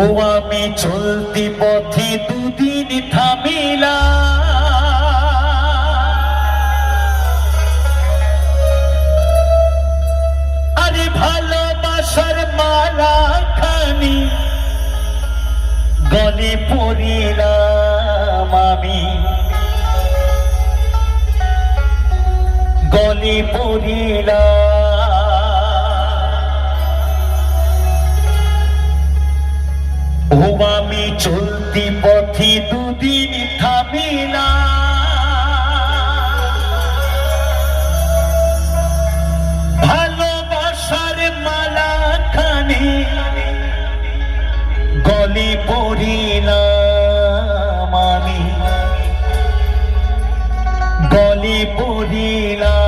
ও আমি চলতি পথে দুদিন থামিলা, আরে ভালোবাসার মালা খানি গলে পড়িলাম আমি, গলে পড়িলাম। ও আমি চলতি পথে দুদিন থামিলা, ভালোবাসার মালা খানি গলে পড়িলাম আমি, গলে পড়িলাম।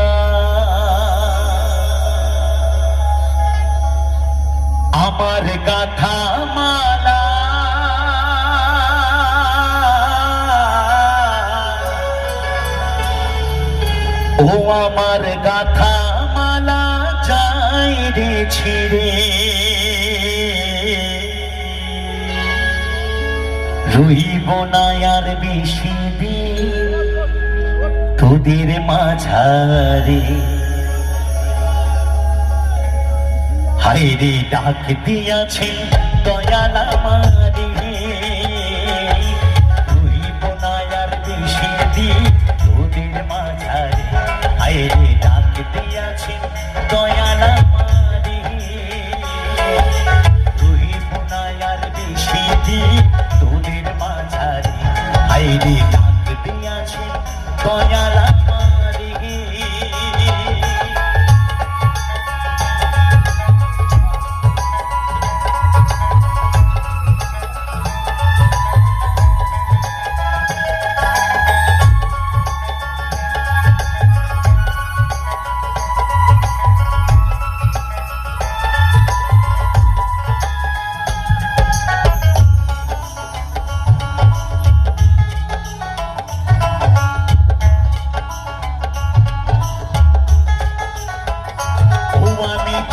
আমার গাথা মালা ও আমার গাথা মালা যাই রে ছিড়ে, রইব না আর বেশি দিন তোদের মাঝারে। হায় রে ডাক দিয়াছে দয়াল আমারে, রইব না আর বেশি দিন তোদের মাঝারে। হায় রে ডাক দিয়াছে দয়াল আমারে, রইব না আর বেশি দিন তোদের মাঝারে। হায় রে ডাক দিয়াছে দয়াল আমারে।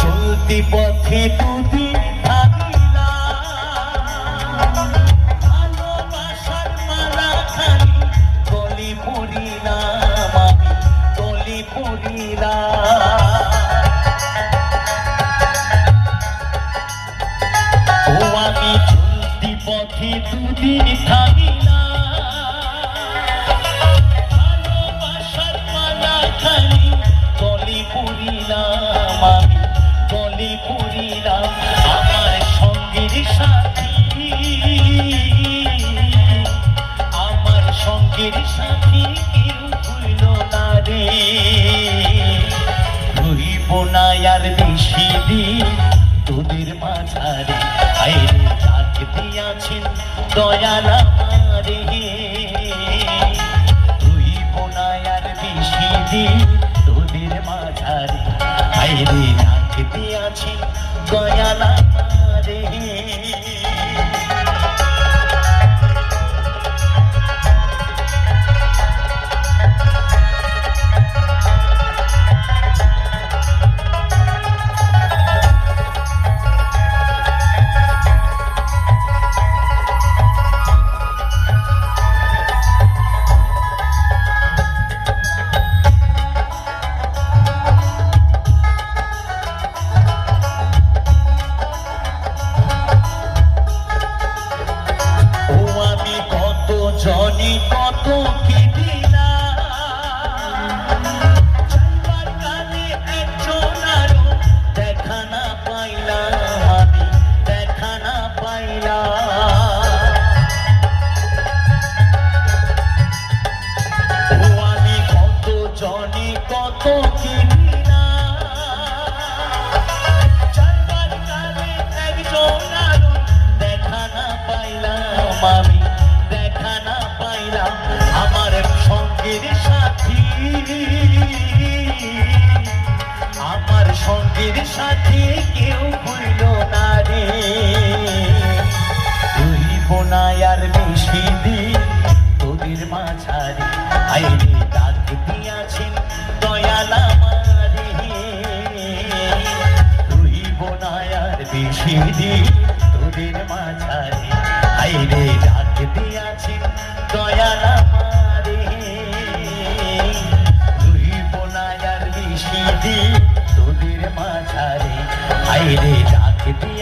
চলতি পথে দুদিন থামিলাম, ভালোবাসার মালা খানি গলে পড়িলাম আমি, গলে পড়িলাম। ও আমি চলতি পথে দুদিন থামিলাম, ভালোবাসার মালা খানি গলে পড়িলাম আমি, গলে পড়িলাম। আমার সঙ্গের সাথী, আমার সঙ্গের সাথী কেউ ভুল না রে, রইব না আর বেশি দিন তোদের মাঝারে। হায় রে ডাক দিয়াছেন দয়াল আমারে, রইব না আর বেশি দিন তোদের মাঝারে। হায় রে ডাক দিয়াছে দয়াল আমারে। জনি কত কি দিলাম, যাইবার কালে একজন আরো দেখা না পাইলাম আমি, দেখা না পাইলাম। ও আমি কত জনি কত কি দিলাম, যাইবার কালে একজন আরো দেখা না পাইলাম আমি, দেখা না পাইলাম। আমার সঙ্গের সাথী, আমার সঙ্গের সাথী কেউ ভুল না রে, রইব না আর বেশি দিন তোদের মাঝারে। হায় রে ডাক দিয়াছেন দয়াল আমারে, রইব না আর বেশি দিন তোদের মাঝারে। দিয়ে